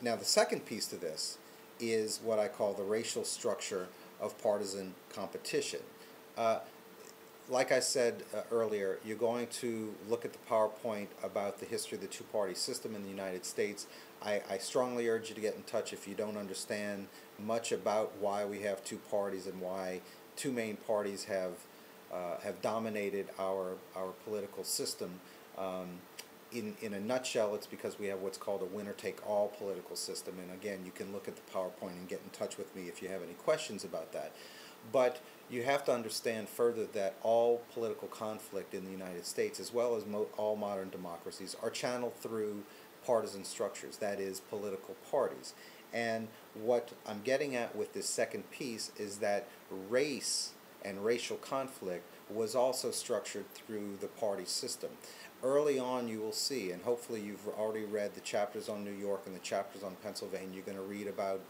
Now, the second piece to this is what I call the racial structure of partisan competition. Uh, like I said earlier, you're going to look at the PowerPoint about the history of the two-party system in the United States. I strongly urge you to get in touch if you don't understand much about why we have two parties and why two main parties have dominated our political system. In a nutshell, it's because we have what's called a winner-take-all political system. And again, you can look at the PowerPoint and get in touch with me if you have any questions about that. But you have to understand further that all political conflict in the United States, as well as all modern democracies, are channeled through partisan structures, that is, political parties. And what I'm getting at with this second piece is that race and racial conflict was also structured through the party system. Early on, you will see, and hopefully you've already read the chapters on New York and the chapters on Pennsylvania. You're going to read about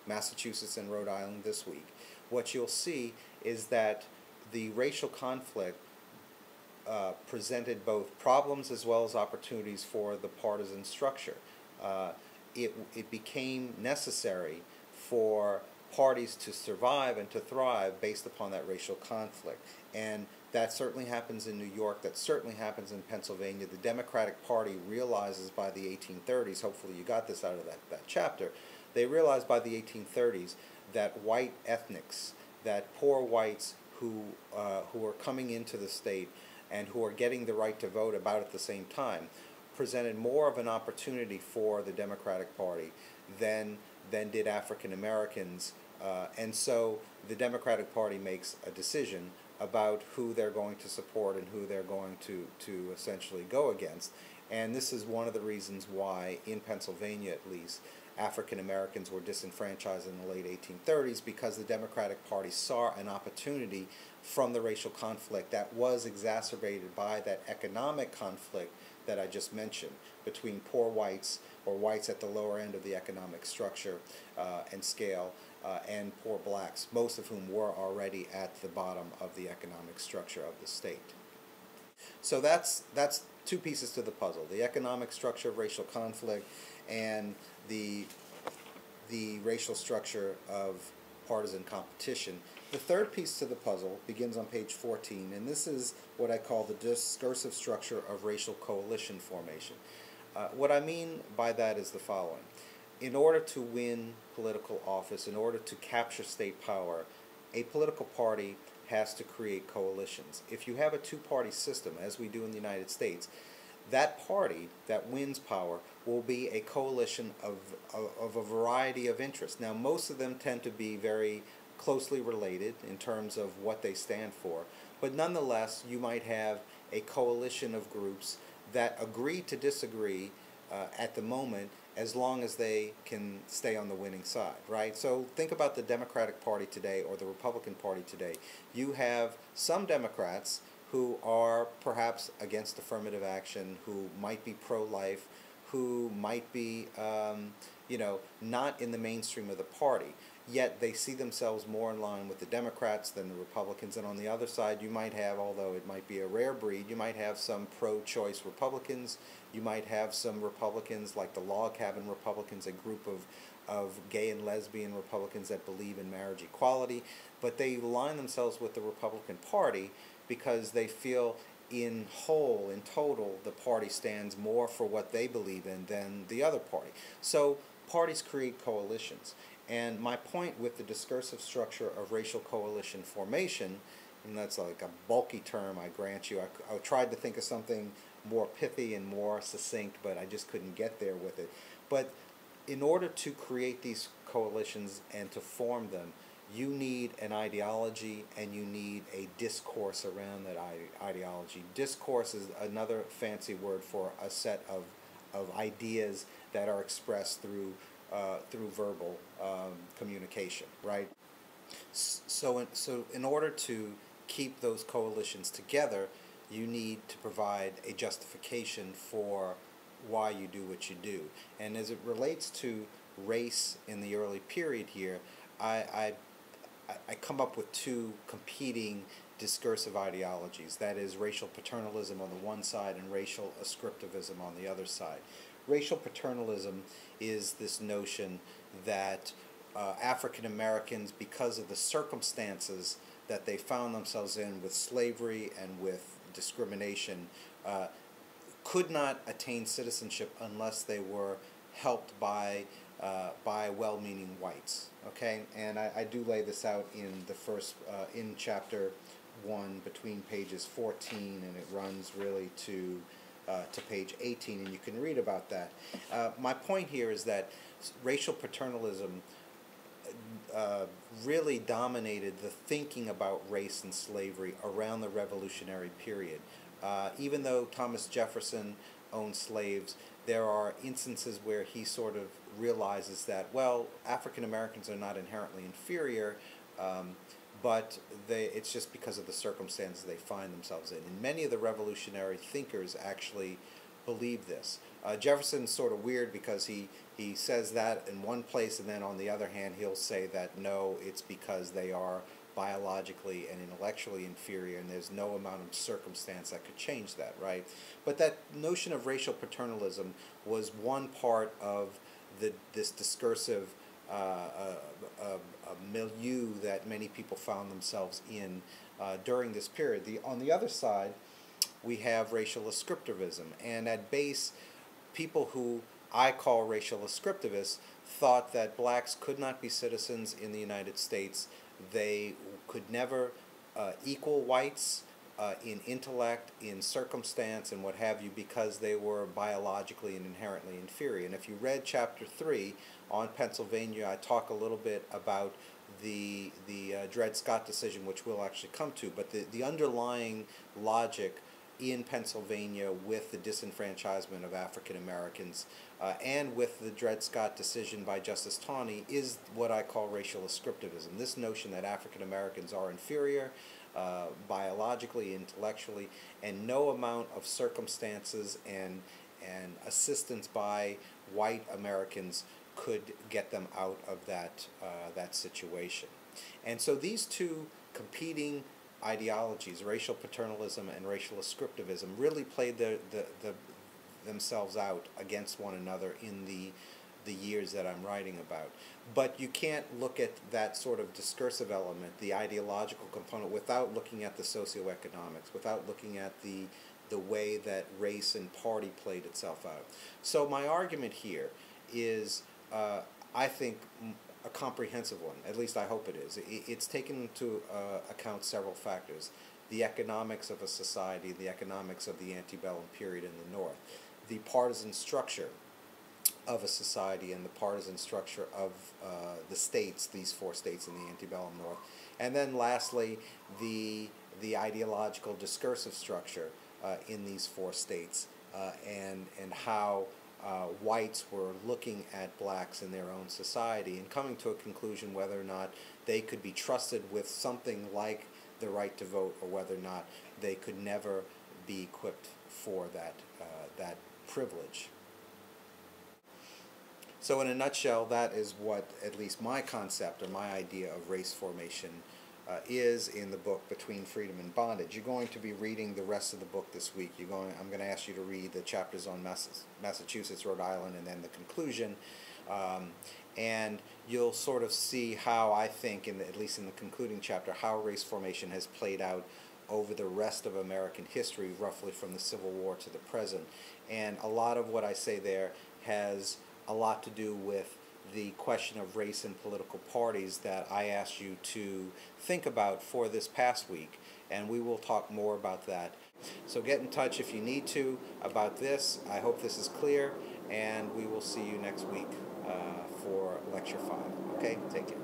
Massachusetts and Rhode Island this week. What you'll see is that the racial conflict presented both problems as well as opportunities for the partisan structure. It became necessary for parties to survive and to thrive based upon that racial conflict. And that certainly happens in New York, that certainly happens in Pennsylvania. The Democratic Party realizes by the 1830s, hopefully you got this out of that chapter, they realized by the 1830s that white ethnics, that poor whites who are coming into the state and who are getting the right to vote about at the same time, presented more of an opportunity for the Democratic Party than did African Americans. And so the Democratic Party makes a decision about who they're going to support and who they're going to essentially go against. And this is one of the reasons why, in Pennsylvania at least, African Americans were disenfranchised in the late 1830s, because the Democratic Party saw an opportunity from the racial conflict that was exacerbated by that economic conflict that I just mentioned between poor whites, or whites at the lower end of the economic structure and scale, and poor blacks, most of whom were already at the bottom of the economic structure of the state. So that's two pieces to the puzzle: the economic structure of racial conflict and the racial structure of partisan competition. The third piece to the puzzle begins on page 14, and this is what I call the discursive structure of racial coalition formation. What I mean by that is the following. In order to win political office, in order to capture state power, a political party has to create coalitions. If you have a two-party system, as we do in the United States, that party that wins power will be a coalition of a variety of interests. Now, most of them tend to be very closely related in terms of what they stand for, but nonetheless, you might have a coalition of groups that agree to disagree at the moment, as long as they can stay on the winning side, right? So think about the Democratic Party today or the Republican Party today. You have some Democrats who are perhaps against affirmative action, who might be pro-life, who might be, not in the mainstream of the party. Yet they see themselves more in line with the Democrats than the Republicans. And on the other side, you might have, although it might be a rare breed, you might have some pro-choice Republicans. You might have some Republicans like the Log Cabin Republicans, a group of gay and lesbian Republicans that believe in marriage equality. But they align themselves with the Republican Party because they feel in total, the party stands more for what they believe in than the other party. So parties create coalitions. And my point with the discursive structure of racial coalition formation, and that's like a bulky term, I grant you. I tried to think of something more pithy and more succinct, but I just couldn't get there with it. But in order to create these coalitions and to form them, you need an ideology and you need a discourse around that ideology. Discourse is another fancy word for a set of ideas that are expressed through verbal communication, right? So in order to keep those coalitions together, you need to provide a justification for why you do what you do. And as it relates to race in the early period here, I come up with two competing discursive ideologies. That is racial paternalism on the one side and racial ascriptivism on the other side. racial paternalism is this notion that African Americans, because of the circumstances that they found themselves in with slavery and with discrimination, could not attain citizenship unless they were helped by well-meaning whites. Okay, and I do lay this out in the first in chapter 1 between pages 14, and it runs really to page 18, and you can read about that. My point here is that racial paternalism really dominated the thinking about race and slavery around the Revolutionary period. Even though Thomas Jefferson owned slaves, there are instances where he sort of realizes that, well, African Americans are not inherently inferior, but it's just because of the circumstances they find themselves in. And many of the revolutionary thinkers actually believe this. Jefferson's sort of weird because he says that in one place, and then on the other hand he'll say that no, it's because they are biologically and intellectually inferior, and there's no amount of circumstance that could change that, right? But that notion of racial paternalism was one part of this discursive milieu that many people found themselves in during this period. On the other side, we have racial ascriptivism, and at base, people who I call racial ascriptivists thought that blacks could not be citizens in the United States. They could never equal whites in intellect, in circumstance, and what have you, because they were biologically and inherently inferior. And if you read chapter 3 on Pennsylvania, I talk a little bit about the Dred Scott decision, which we'll actually come to, but the underlying logic in Pennsylvania with the disenfranchisement of African Americans and with the Dred Scott decision by Justice Taney is what I call racial ascriptivism. This notion that African Americans are inferior biologically, intellectually, and no amount of circumstances and assistance by white Americans could get them out of that situation. And so these two competing ideologies, racial paternalism and racial ascriptivism, really played themselves out against one another in the years that I'm writing about. But you can't look at that sort of discursive element, the ideological component, without looking at the socioeconomics, without looking at the way that race and party played itself out. So my argument here is, I think, a comprehensive one. At least I hope it is. It's taken into account several factors: the economics of a society, the economics of the antebellum period in the North, the partisan structure of a society, and the partisan structure of the states, these 4 states in the antebellum North, and then lastly the ideological discursive structure in these 4 states, and how whites were looking at blacks in their own society and coming to a conclusion whether or not they could be trusted with something like the right to vote, or whether or not they could never be equipped for that privilege. So in a nutshell, that is what at least my concept or my idea of race formation is in the book Between Freedom and Bondage. You're going to be reading the rest of the book this week. I'm going to ask you to read the chapters on Massachusetts, Rhode Island, and then the conclusion. And you'll sort of see how I think, at least in the concluding chapter, how race formation has played out over the rest of American history, roughly from the Civil War to the present. And a lot of what I say there has a lot to do with the question of race and political parties that I asked you to think about for this past week, and we will talk more about that. So get in touch if you need to about this. I hope this is clear, and we will see you next week for Lecture 5. Okay? Take care.